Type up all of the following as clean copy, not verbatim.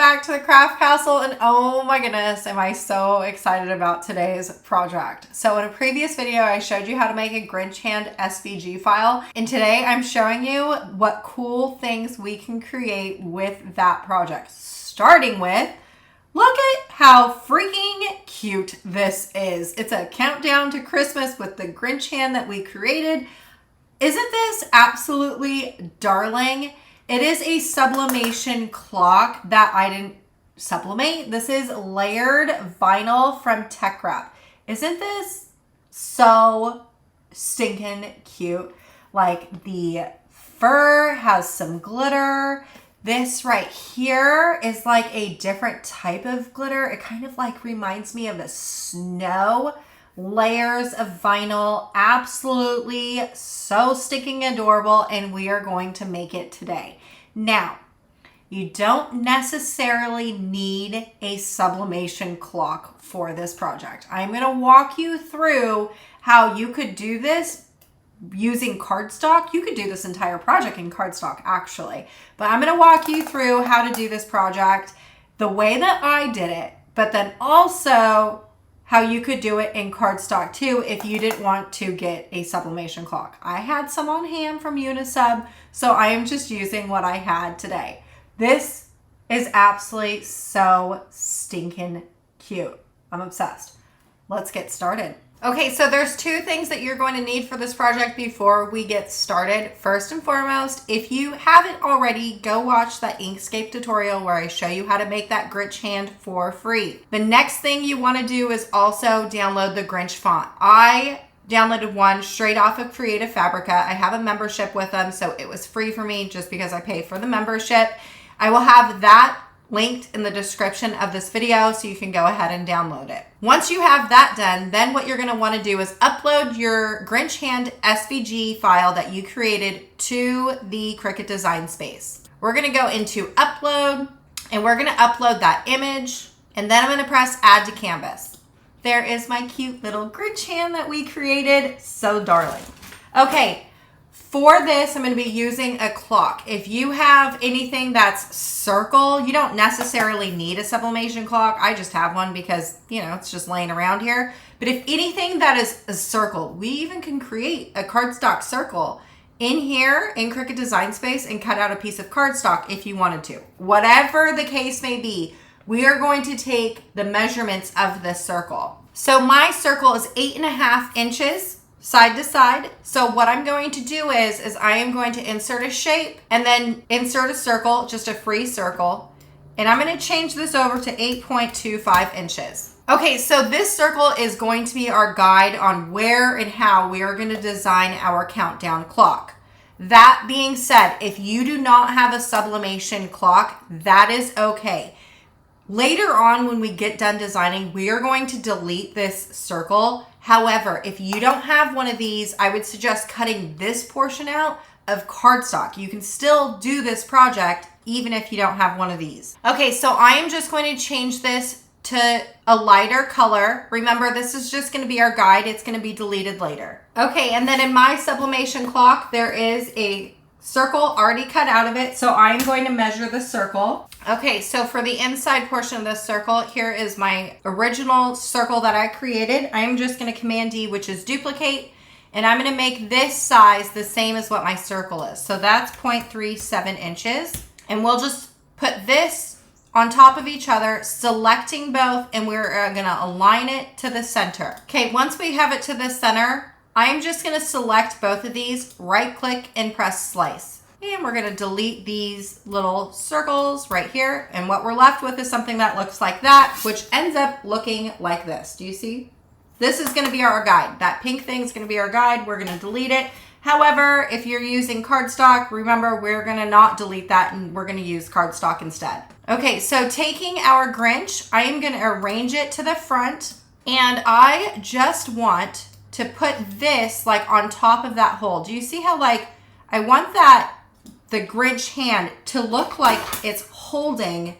back to the Craft Castle, and oh my goodness, am I so excited about today's project. So in a previous video, I showed you how to make a Grinch hand SVG file, and today I'm showing you what cool things we can create with that project. Starting with, look at how freaking cute this is. It's a countdown to Christmas with the Grinch hand that we created. Isn't this absolutely darling? It is a sublimation clock that I didn't sublimate. This is layered vinyl from Tech Wrap. Isn't this so stinking cute? Like the fur has some glitter. This right here is like a different type of glitter. It kind of like reminds me of the snow. Layers of vinyl, absolutely so stinking adorable, and we are going to make it today. Now, you don't necessarily need a sublimation clock for this project. I'm going to walk you through how you could do this using cardstock. You could do this entire project in cardstock actually, but I'm going to walk you through how to do this project the way that I did it, but then also how you could do it in cardstock too if you didn't want to get a sublimation clock. I had some on hand from Unisub, so I am just using what I had today. This is absolutely so stinking cute. I'm obsessed. Let's get started. Okay, so there's two things that you're going to need for this project before we get started. First and foremost, if you haven't already, go watch that Inkscape tutorial where I show you how to make that Grinch hand for free. The next thing you want to do is also download the Grinch font. I downloaded one straight off of Creative Fabrica. I have a membership with them, so it was free for me just because I pay for the membership. I will have that linked in the description of this video so you can go ahead and download it. Once you have that done, then what you're going to want to do is upload your Grinch hand SVG file that you created to the Cricut design space. We're going to go into upload and we're going to upload that image, and then I'm going to press add to canvas. There is my cute little Grinch hand that we created. So darling. Okay. For this, I'm going to be using a clock. If you have anything that's circle, you don't necessarily need a sublimation clock. I just have one because, you know, it's just laying around here. But if anything that is a circle, we even can create a cardstock circle in here in Cricut Design Space and cut out a piece of cardstock if you wanted to. Whatever the case may be, we are going to take the measurements of this circle. So my circle is 8.5 inches. Side to side. So what I'm going to do is I am going to insert a shape and then insert a circle, just a free circle. And I'm going to change this over to 8.25 inches. Okay, so this circle is going to be our guide on where and how we are going to design our countdown clock. That being said, if you do not have a sublimation clock, that is okay. Later on, when we get done designing, we are going to delete this circle. However, if you don't have one of these, I would suggest cutting this portion out of cardstock. You can still do this project even if you don't have one of these. Okay, so I am just going to change this to a lighter color. Remember, this is just going to be our guide. It's going to be deleted later. Okay, and then in my sublimation clock, there is a circle already cut out of it, so I'm going to measure the circle. Okay, so for the inside portion of this circle, here is my original circle that I created. I'm just going to Command D, which is duplicate, and I'm going to make this size the same as what my circle is. So that's 0.37 inches, and we'll just put this on top of each other, selecting both, and we're going to align it to the center. Okay, once we have it to the center, I'm just going to select both of these, right click and press slice. And we're going to delete these little circles right here. And what we're left with is something that looks like that, which ends up looking like this. Do you see? This is going to be our guide. That pink thing is going to be our guide. We're going to delete it. However, if you're using cardstock, remember we're going to not delete that and we're going to use cardstock instead. Okay, so taking our Grinch, I am going to arrange it to the front, and I just want to put this like on top of that hole. Do you see how like I want the Grinch hand to look like it's holding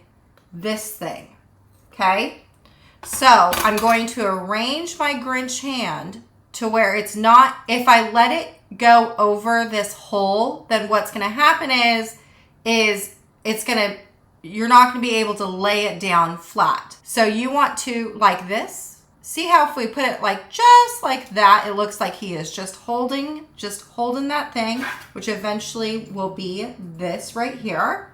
this thing? Okay, so I'm going to arrange my Grinch hand to where it's not, if I let it go over this hole, then what's going to happen is it's going to you're not going to be able to lay it down flat. So you want to, like this. See how if we put it like just like that, it looks like he is just holding that thing, which eventually will be this right here.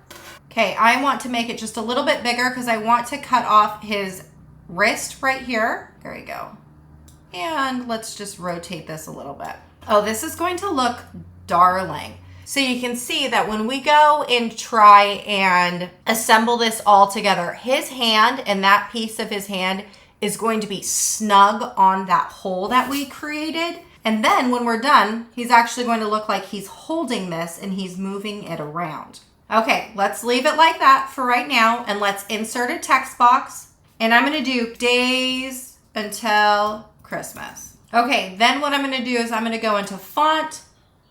Okay, I want to make it just a little bit bigger because I want to cut off his wrist right here. There we go. And let's just rotate this a little bit. Oh, this is going to look darling. So you can see that when we go and try and assemble this all together, his hand and that piece of his hand is going to be snug on that hole that we created. And then when we're done, he's actually going to look like he's holding this and he's moving it around. Okay, let's leave it like that for right now, and let's insert a text box. And I'm going to do days until Christmas. Okay, then what I'm going to do is I'm going to go into font,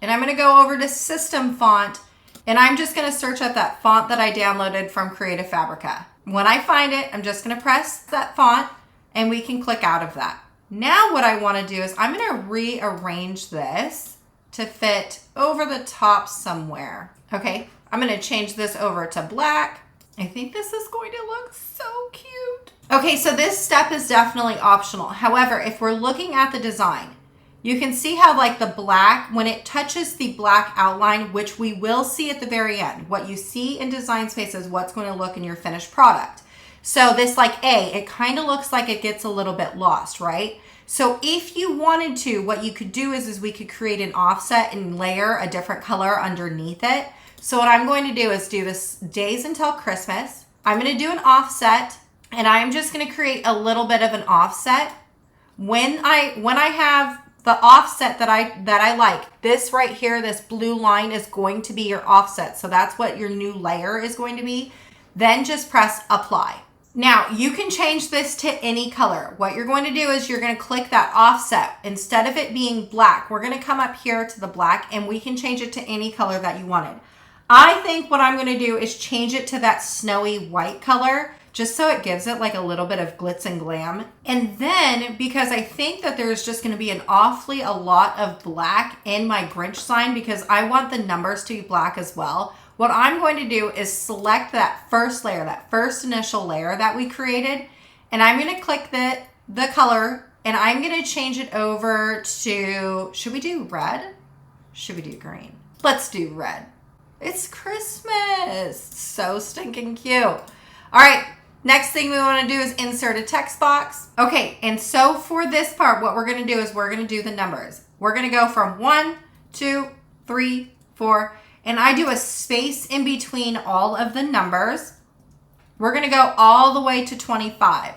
and I'm going to go over to system font, and I'm just going to search up that font that I downloaded from Creative Fabrica. When I find it, I'm just going to press that font, and we can click out of that. Now what I want to do is I'm going to rearrange this to fit over the top somewhere. Okay, I'm going to change this over to black. I think this is going to look so cute. Okay, so this step is definitely optional. However, if we're looking at the design, you can see how like the black, when it touches the black outline, which we will see at the very end, what you see in Design Space is what's going to look in your finished product. So this like A, it kind of looks like it gets a little bit lost, right? So if you wanted to, what you could do is we could create an offset and layer a different color underneath it. So what I'm going to do is do this days until Christmas. I'm going to do an offset, and I'm just going to create a little bit of an offset. When I have the offset that I like, this right here, this blue line is going to be your offset. So that's what your new layer is going to be. Then just press apply. Now you can change this to any color. What you're going to do is you're going to click that offset. Instead of it being black, we're going to come up here to the black, and we can change it to any color that you wanted. I think what I'm going to do is change it to that snowy white color, just so it gives it like a little bit of glitz and glam. And then, because I think that there's just going to be a lot of black in my Grinch sign, because I want the numbers to be black as well, what I'm going to do is select that first layer, that first initial layer that we created, and I'm going to click the color, and I'm going to change it over to, should we do red? Should we do green? Let's do red. It's Christmas. So stinking cute. All right. Next thing we want to do is insert a text box. Okay. And so for this part, what we're going to do is we're going to do the numbers. We're going to go from 1, 2, 3, 4, and I do a space in between all of the numbers. We're going to go all the way to 25.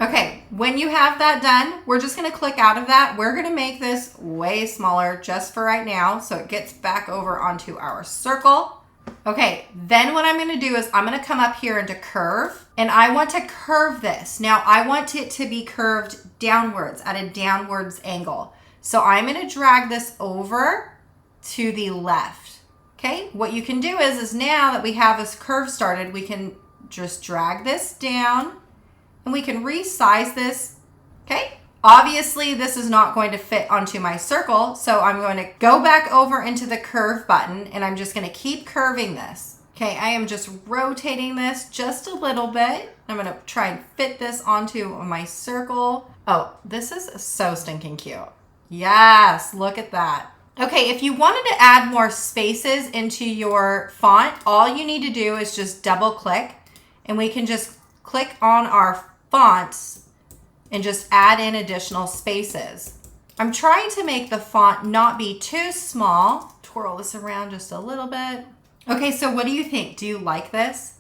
Okay. When you have that done, we're just going to click out of that. We're going to make this way smaller just for right now, so it gets back over onto our circle. Okay, then what I'm going to do is I'm going to come up here into curve, and I want to curve this. Now I want it to be curved downwards at a downwards angle. So I'm going to drag this over to the left. Okay, what you can do is now that we have this curve started, we can just drag this down, and we can resize this. Okay, obviously this is not going to fit onto my circle, so I'm going to go back over into the curve button, and I'm just going to keep curving this. Okay, I am just rotating this just a little bit. I'm going to try and fit this onto my circle. Oh, this is so stinking cute. Yes, look at that. Okay, if you wanted to add more spaces into your font, all you need to do is just double click, and we can just click on our fonts and just add in additional spaces. I'm trying to make the font not be too small. Twirl this around just a little bit. Okay, so what do you think? Do you like this?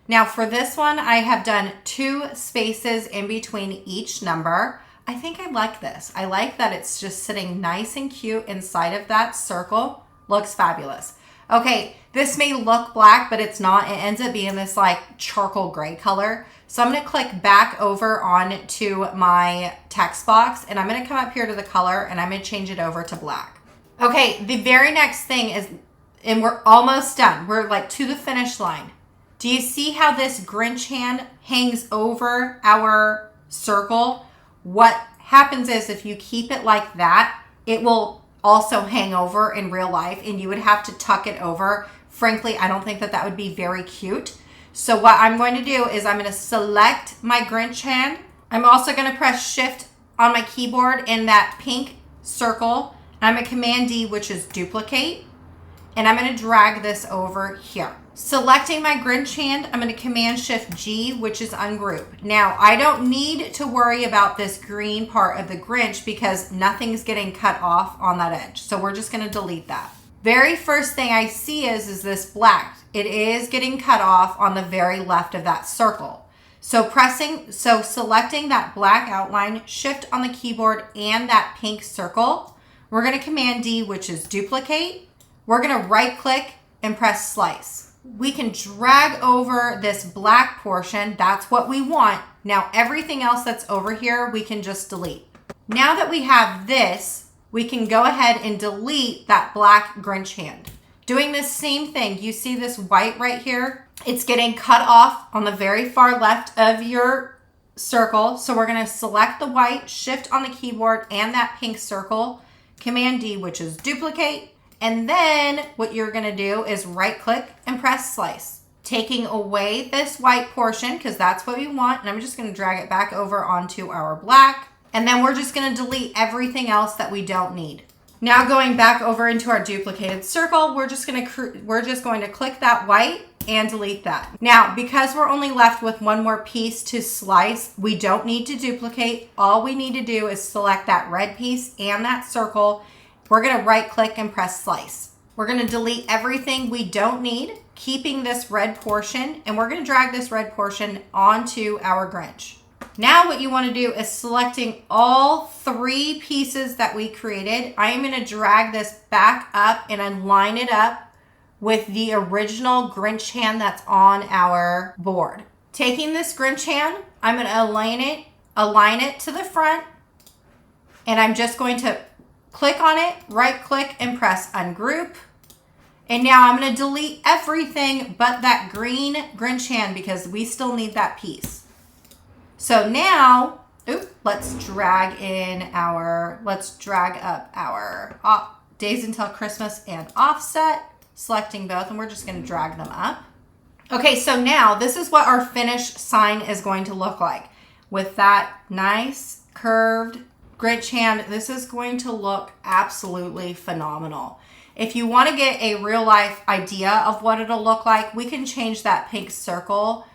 Now for this one, I have done 2 spaces in between each number. I think I like this. I like that it's just sitting nice and cute inside of that circle. Looks fabulous. Okay, this may look black, but it's not. It ends up being this like charcoal gray color. So I'm going to click back over on to my text box, and I'm going to come up here to the color, and I'm going to change it over to black. Okay, the very next thing is, and we're almost done. We're like to the finish line. Do you see how this Grinch hand hangs over our circle? What happens is if you keep it like that, it will also hang over in real life, and you would have to tuck it over. Frankly, I don't think that would be very cute. So what I'm going to do is I'm going to select my Grinch hand. I'm also going to press Shift on my keyboard in that pink circle. I'm going to Command D, which is duplicate. And I'm going to drag this over here. Selecting my Grinch hand, I'm going to Command Shift G, which is ungroup. Now, I don't need to worry about this green part of the Grinch because nothing's getting cut off on that edge. So we're just going to delete that. Very first thing I see is this black. It is getting cut off on the very left of that circle. So selecting that black outline, Shift on the keyboard and that pink circle, we're going to Command D, which is duplicate. We're going to right click and press slice. We can drag over this black portion. That's what we want. Now everything else that's over here, we can just delete. Now that we have this, we can go ahead and delete that black Grinch hand. Doing the same thing, you see this white right here? It's getting cut off on the very far left of your circle. So we're going to select the white, Shift on the keyboard and that pink circle, Command D, which is duplicate. And then what you're going to do is right click and press slice, taking away this white portion because that's what we want. And I'm just going to drag it back over onto our black. And then we're just going to delete everything else that we don't need. Now going back over into our duplicated circle, we're just going to click that white and delete that. Now, because we're only left with one more piece to slice, we don't need to duplicate. All we need to do is select that red piece and that circle. We're going to right click and press slice. We're going to delete everything we don't need, keeping this red portion, and we're going to drag this red portion onto our Grinch. Now what you want to do is selecting all three pieces that we created. I am going to drag this back up and align it up with the original Grinch hand that's on our board. Taking this Grinch hand, I'm going to align it to the front, and I'm just going to click on it, right click and press ungroup. And now I'm going to delete everything but that green Grinch hand because we still need that piece. So now, let's drag up our Days Until Christmas and offset, selecting both, and we're just going to drag them up. Okay, so now this is what our finished sign is going to look like. With that nice curved Grinch hand, this is going to look absolutely phenomenal. If you want to get a real life idea of what it'll look like, we can change that pink circle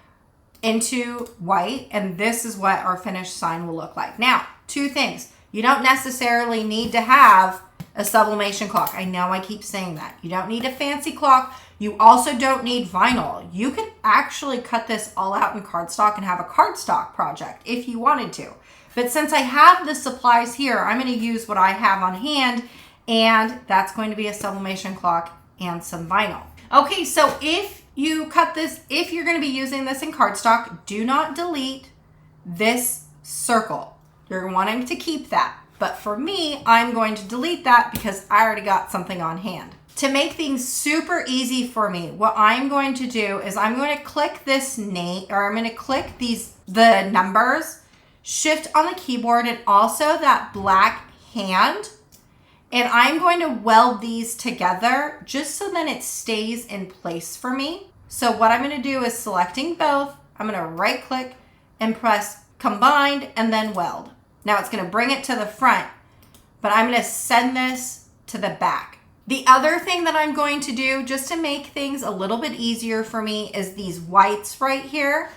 into white, and this is what our finished sign will look like. Now, two things. You don't necessarily need to have a sublimation clock. I know I keep saying that. You don't need a fancy clock. You also don't need vinyl. You can actually cut this all out in cardstock and have a cardstock project if you wanted to. But since I have the supplies here, I'm going to use what I have on hand, and that's going to be a sublimation clock and some vinyl. Okay, so if you cut this, if you're going to be using this in cardstock, do not delete this circle. You're wanting to keep that. But for me, I'm going to delete that because I already got something on hand. To make things super easy for me, what I'm going to do is I'm going to click this name, or I'm going to click the numbers, Shift on the keyboard, and also that black hand. And I'm going to weld these together just so that it stays in place for me. So what I'm going to do is selecting both, I'm going to right click and press combined and then weld. Now it's going to bring it to the front, but I'm going to send this to the back. The other thing that I'm going to do just to make things a little bit easier for me is these whites right here.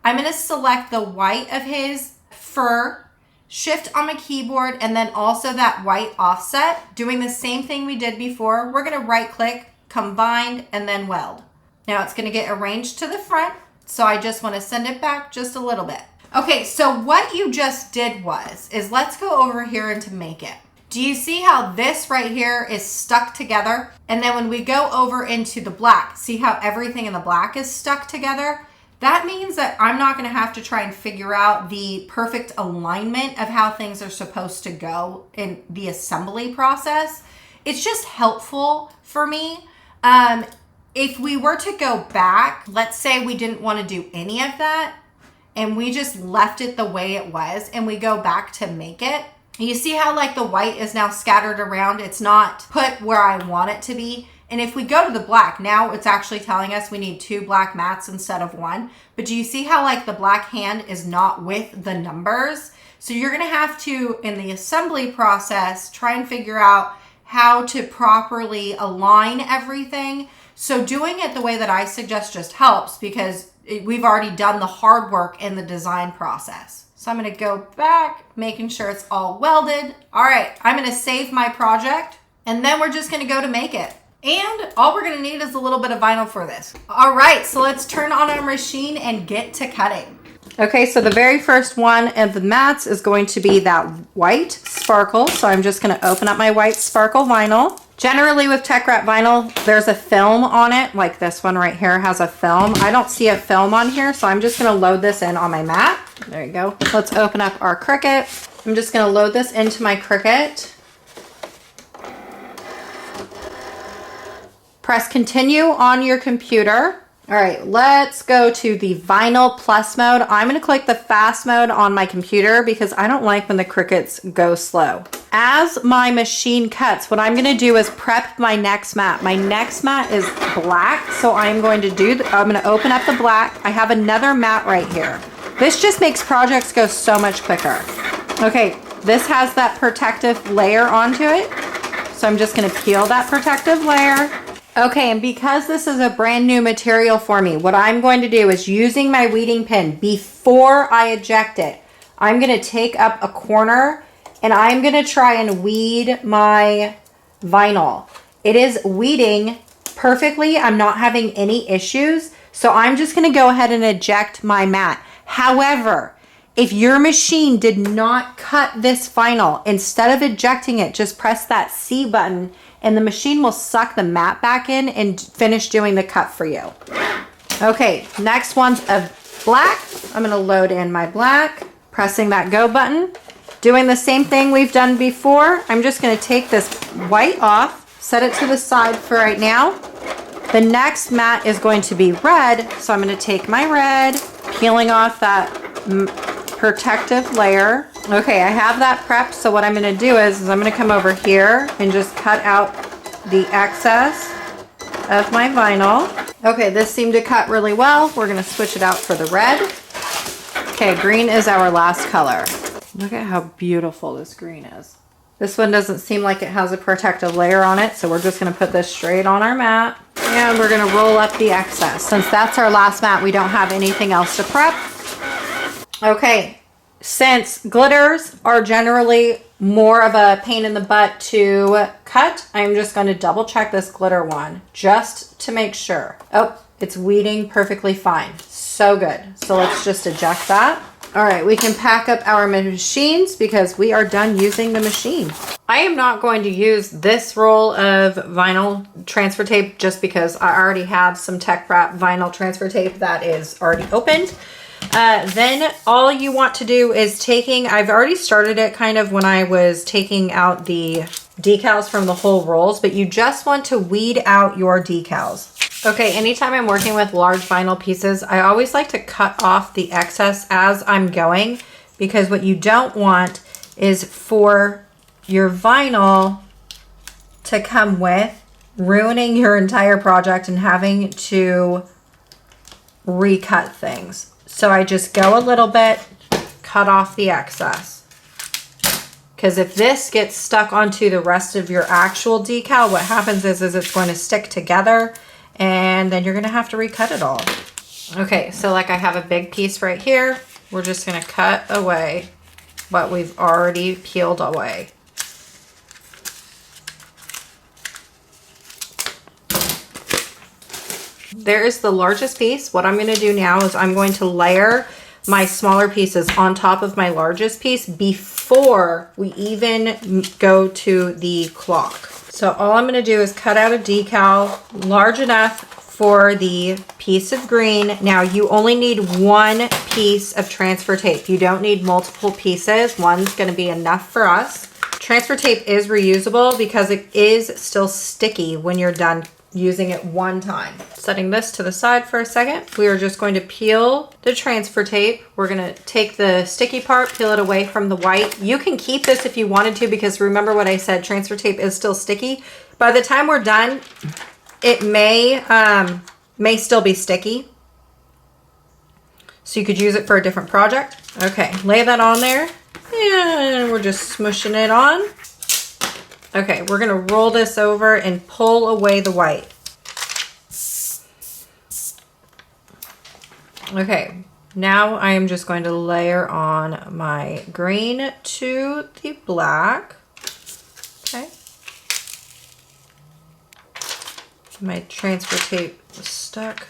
I'm going to select the white of his fur, Shift on my keyboard, and then also that white offset. Doing the same thing we did before, we're going to right click, combine, and then weld. Now it's going to get arranged to the front, so I just want to send it back just a little bit. Okay, so what you just did is let's go over here into Make It. Do you see how this right here is stuck together? And then when we go over into the black, see how everything in the black is stuck together? That means that I'm not going to have to try and figure out the perfect alignment of how things are supposed to go in the assembly process. It's just helpful for me. If we were to go back, let's say we didn't want to do any of that and we just left it the way it was and we go back to Make It. You see how like the white is now scattered around? It's not put where I want it to be. And if we go to the black, now it's actually telling us we need 2 black mats instead of 1. But do you see how like the black hand is not with the numbers? So you're gonna have to, in the assembly process, try and figure out how to properly align everything. So doing it the way that I suggest just helps because we've already done the hard work in the design process. So I'm gonna go back, making sure it's all welded. All right, I'm gonna save my project and then we're just gonna go to make it. And all we're gonna need is a little bit of vinyl for this. All right, so let's turn on our machine and get to cutting. Okay, so the very first one of the mats is going to be that white sparkle. So I'm just gonna open up my white sparkle vinyl. Generally with tech wrap vinyl, there's a film on it, like this one right here has a film. I don't see a film on here, so I'm just gonna load this in on my mat. There you go. Let's open up our Cricut. I'm just gonna load this into my Cricut. Press continue on your computer. All right, let's go to the vinyl plus mode. I'm gonna click the fast mode on my computer because I don't like when the Cricuts go slow. As my machine cuts, what I'm gonna do is prep my next mat. My next mat is black, so I'm going to I'm gonna open up the black. I have another mat right here. This just makes projects go so much quicker. Okay, this has that protective layer onto it. So I'm just gonna peel that protective layer. Okay, and because this is a brand new material for me, what I'm going to do is using my weeding pin before I eject it, I'm gonna take up a corner and I'm gonna try and weed my vinyl. It is weeding perfectly. I'm not having any issues. So I'm just gonna go ahead and eject my mat. However, if your machine did not cut this vinyl, instead of ejecting it, just press that C button and the machine will suck the mat back in and finish doing the cut for you. Okay, next one's a black. I'm gonna load in my black, pressing that go button. Doing the same thing we've done before. I'm just gonna take this white off, set it to the side for right now. The next mat is going to be red, so I'm gonna take my red, peeling off that protective layer. Okay, I have that prepped, so what I'm gonna do is I'm gonna come over here and just cut out the excess of my vinyl. Okay, this seemed to cut really well. We're gonna switch it out for the red. Okay, green is our last color. Look at how beautiful this green is. This one doesn't seem like it has a protective layer on it, so we're just gonna put this straight on our mat. And we're gonna roll up the excess. Since that's our last mat, we don't have anything else to prep. Okay, since glitters are generally more of a pain in the butt to cut, I'm just going to double check this glitter one just to make sure. Oh, it's weeding perfectly fine. So good. So let's just eject that. All right, we can pack up our machines because we are done using the machine. I am not going to use this roll of vinyl transfer tape just because I already have some tech wrap vinyl transfer tape that is already opened. Then all you want to do is I've already started it kind of when I was taking out the decals from the whole rolls, but you just want to weed out your decals. Okay, anytime I'm working with large vinyl pieces, I always like to cut off the excess as I'm going, because what you don't want is for your vinyl to come with ruining your entire project and having to recut things. So I just go a little bit, cut off the excess. Because if this gets stuck onto the rest of your actual decal, what happens is it's going to stick together and then you're going to have to recut it all. Okay, so like I have a big piece right here. We're just going to cut away what we've already peeled away. There is the largest piece. What I'm going to do now is I'm going to layer my smaller pieces on top of my largest piece before we even go to the clock. So all I'm going to do is cut out a decal large enough for the piece of green. Now you only need one piece of transfer tape. You don't need multiple pieces. One's going to be enough for us. Transfer tape is reusable because it is still sticky when you're done using it one time. Setting this to the side for a second, we are just going to peel the transfer tape. We're gonna take the sticky part, peel it away from the white. You can keep this if you wanted to, because remember what I said, transfer tape is still sticky. By the time we're done, it may still be sticky. So you could use it for a different project. Okay, lay that on there. And we're just smushing it on. Okay, we're gonna roll this over and pull away the white. Okay, now I am just going to layer on my green to the black. Okay. My transfer tape was stuck.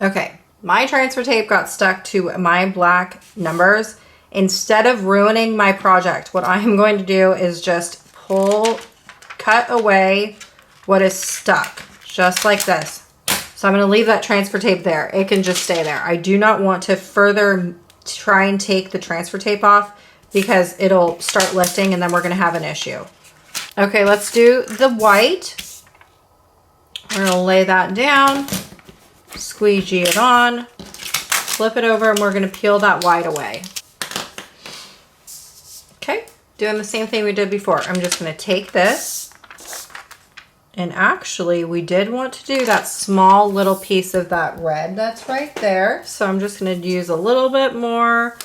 Okay, my transfer tape got stuck to my black numbers. Instead of ruining my project, what I am going to do is just cut away what is stuck, just like this. So I'm going to leave that transfer tape there. It can just stay there. I do not want to further try and take the transfer tape off because it'll start lifting and then we're going to have an issue. Okay, let's do the white. We're going to lay that down, squeegee it on, flip it over, and we're going to peel that white away. Okay, doing the same thing we did before. I'm just going to take this. And actually, we did want to do that small little piece of that red that's right there. So I'm just going to use a little bit more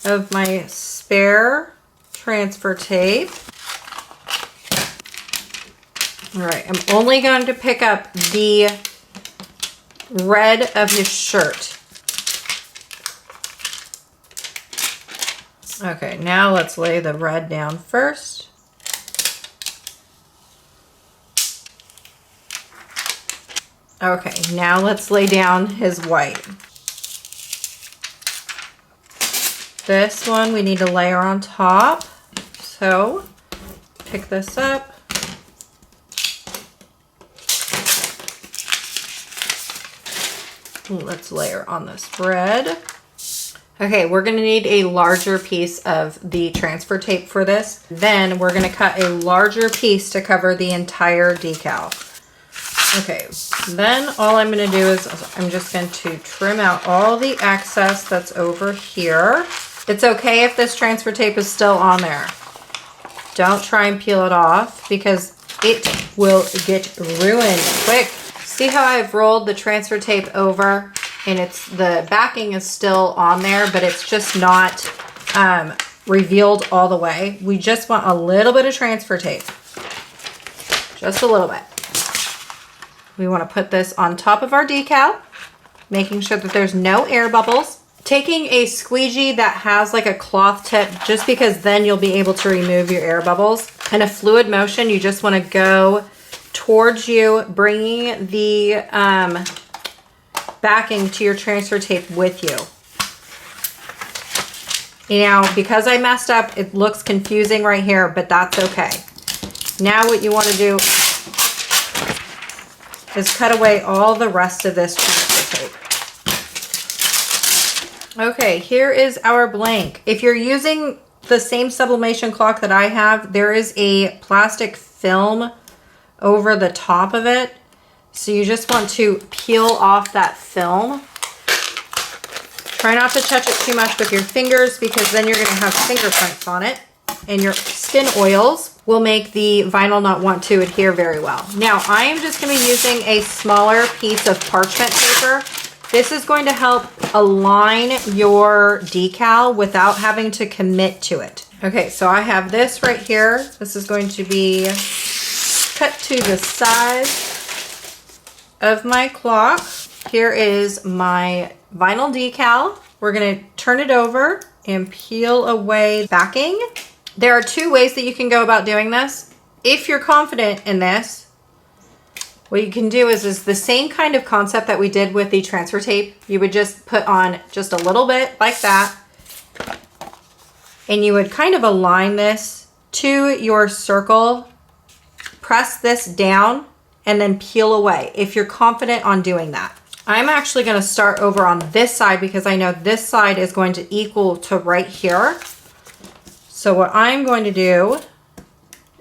of my spare transfer tape. All right, I'm only going to pick up the red of his shirt. Okay, now let's lay the red down first. Okay, now let's lay down his white. This one we need to layer on top. So, pick this up. Let's layer on this red. Okay, we're gonna need a larger piece of the transfer tape for this. Then we're gonna cut a larger piece to cover the entire decal. Okay, then all I'm going to do is I'm just going to trim out all the excess that's over here. It's okay if this transfer tape is still on there. Don't try and peel it off because it will get ruined quick. See how I've rolled the transfer tape over and the backing is still on there, but it's just not revealed all the way. We just want a little bit of transfer tape. Just a little bit. We want to put this on top of our decal, making sure that there's no air bubbles. Taking a squeegee that has like a cloth tip, just because then you'll be able to remove your air bubbles. In a fluid motion, you just want to go towards you, bringing the backing to your transfer tape with you. Now, because I messed up, it looks confusing right here, but that's okay. Now what you want to do is cut away all the rest of this transfer tape. Okay, here is our blank. If you're using the same sublimation clock that I have, there is a plastic film over the top of it. So you just want to peel off that film. Try not to touch it too much with your fingers because then you're going to have fingerprints on it. And your spin oils will make the vinyl not want to adhere very well. Now, I am just going to be using a smaller piece of parchment paper. This is going to help align your decal without having to commit to it. Okay, so I have this right here. This is going to be cut to the size of my clock. Here is my vinyl decal. We're going to turn it over and peel away backing. There are two ways that you can go about doing this. If you're confident in this, what you can do is the same kind of concept that we did with the transfer tape. You would just put on just a little bit like that. And you would kind of align this to your circle. Press this down and then peel away if you're confident on doing that. I'm actually going to start over on this side because I know this side is going to equal to right here. So what I'm going to do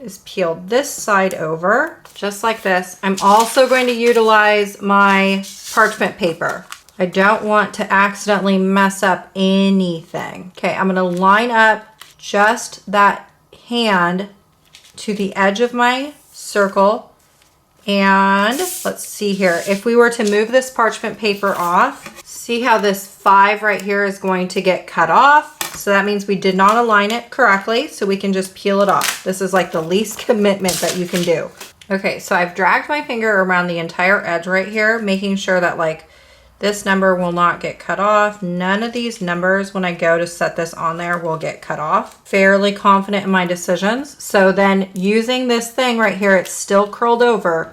is peel this side over, just like this. I'm also going to utilize my parchment paper. I don't want to accidentally mess up anything. Okay, I'm going to line up just that hand to the edge of my circle. And let's see here. If we were to move this parchment paper off, see how this 5 right here is going to get cut off. So that means we did not align it correctly. So we can just peel it off. This is like the least commitment that you can do. Okay, so I've dragged my finger around the entire edge right here, making sure that like this number will not get cut off. None of these numbers, when I go to set this on there, will get cut off. Fairly confident in my decisions. So then using this thing right here, it's still curled over.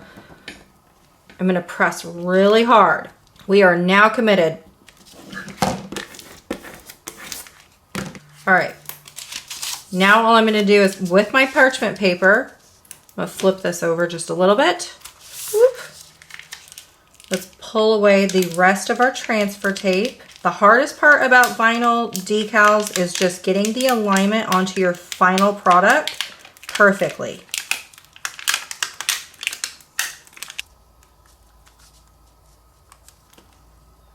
I'm gonna press really hard. We are now committed. All right. Now all I'm gonna do is with my parchment paper, I'm gonna flip this over just a little bit. Whoop. Let's pull away the rest of our transfer tape. The hardest part about vinyl decals is just getting the alignment onto your final product perfectly.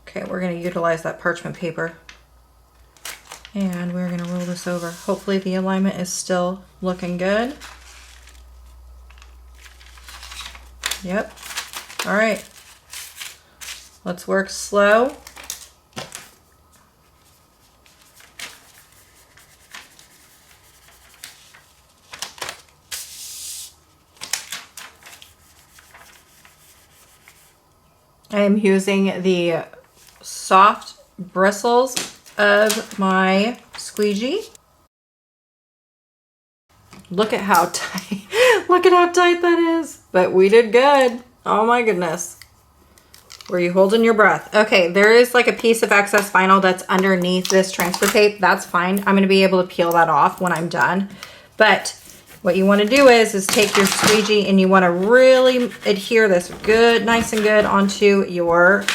Okay, we're gonna utilize that parchment paper and we're gonna roll this over. Hopefully the alignment is still looking good. Yep. All right. Let's work slow. I am using the soft bristles of my squeegee. Look at how tight, look at how tight that is. But we did good. Oh my goodness. Were you holding your breath? Okay, there is like a piece of excess vinyl that's underneath this transfer tape. That's fine. I'm gonna be able to peel that off when I'm done. But what you wanna do is take your squeegee and you wanna really adhere this good, nice and good onto your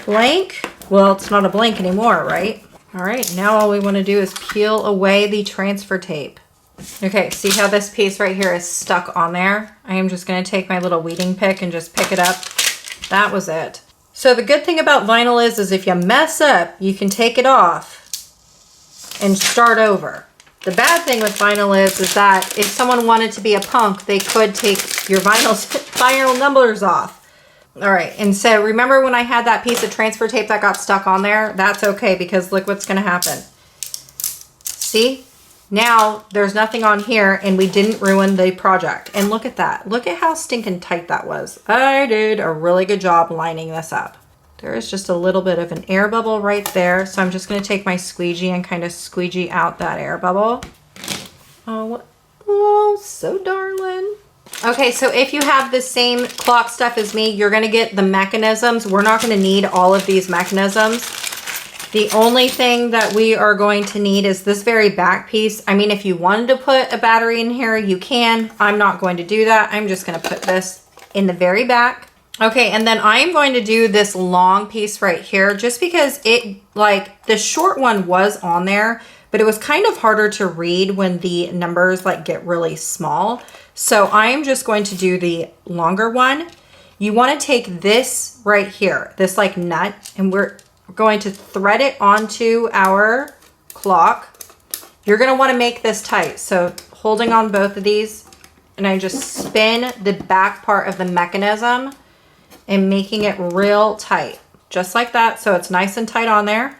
blank. Well, it's not a blank anymore, right? All right, now all we wanna do is peel away the transfer tape. Okay, see how this piece right here is stuck on there? I am just gonna take my little weeding pick and just pick it up. That was it. So the good thing about vinyl is if you mess up, you can take it off and start over. The bad thing with vinyl is that if someone wanted to be a punk, they could take your vinyl numbers off. All right, and so remember when I had that piece of transfer tape that got stuck on there? That's okay because look what's gonna happen. See? Now there's nothing on here and we didn't ruin the project. And look at that. Look at how stinking tight that was. I did a really good job lining this up. There is just a little bit of an air bubble right there. So I'm just going to take my squeegee and kind of squeegee out that air bubble. Oh, so darling. Okay, so if you have the same clock stuff as me, you're going to get the mechanisms. We're not going to need all of these mechanisms. The only thing that we are going to need is this very back piece. I mean, if you wanted to put a battery in here, you can. I'm not going to do that. I'm just going to put this in the very back. Okay, and then I'm going to do this long piece right here just because it, like, the short one was on there, but it was kind of harder to read when the numbers like get really small. So I'm just going to do the longer one. You want to take this right here, this like nut, and we're going to thread it onto our clock. You're going to want to make this tight. So holding on both of these, and I just spin the back part of the mechanism and making it real tight, just like that. So it's nice and tight on there.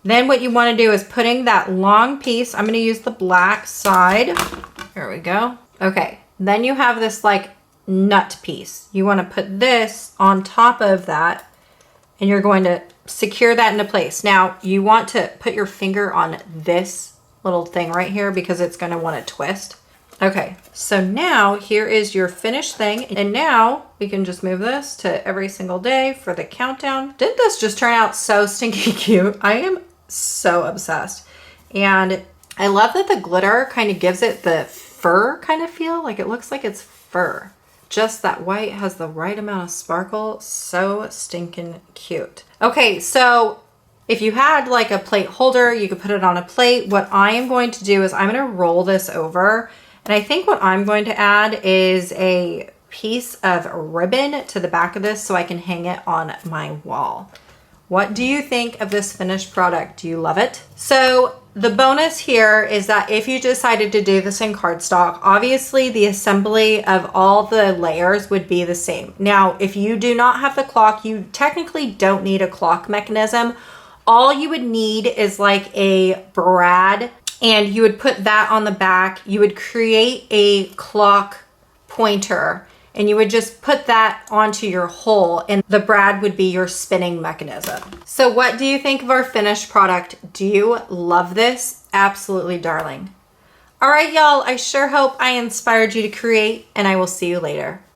Then what you want to do is putting that long piece, I'm going to use the black side. There we go. Okay. Then you have this like nut piece. You want to put this on top of that and you're going to secure that into place. Now you want to put your finger on this little thing right here because it's going to want to twist. Okay, so now here is your finished thing. And now we can just move this to every single day for the countdown. Didn't this just turn out so stinky cute? I am so obsessed. And I love that the glitter kind of gives it the fur kind of feel. Like it looks like it's fur. Just that white has the right amount of sparkle. So stinking cute. Okay, so if you had like a plate holder, you could put it on a plate. What I am going to do is I'm going to roll this over. And I think what I'm going to add is a piece of ribbon to the back of this so I can hang it on my wall. What do you think of this finished product? Do you love it? So the bonus here is that if you decided to do this in cardstock, obviously the assembly of all the layers would be the same. Now, if you do not have the clock, you technically don't need a clock mechanism. All you would need is like a brad, and you would put that on the back. You would create a clock pointer, and you would just put that onto your hole, and the brad would be your spinning mechanism. So what do you think of our finished product? Do you love this? Absolutely, darling. All right, y'all, I sure hope I inspired you to create, and I will see you later.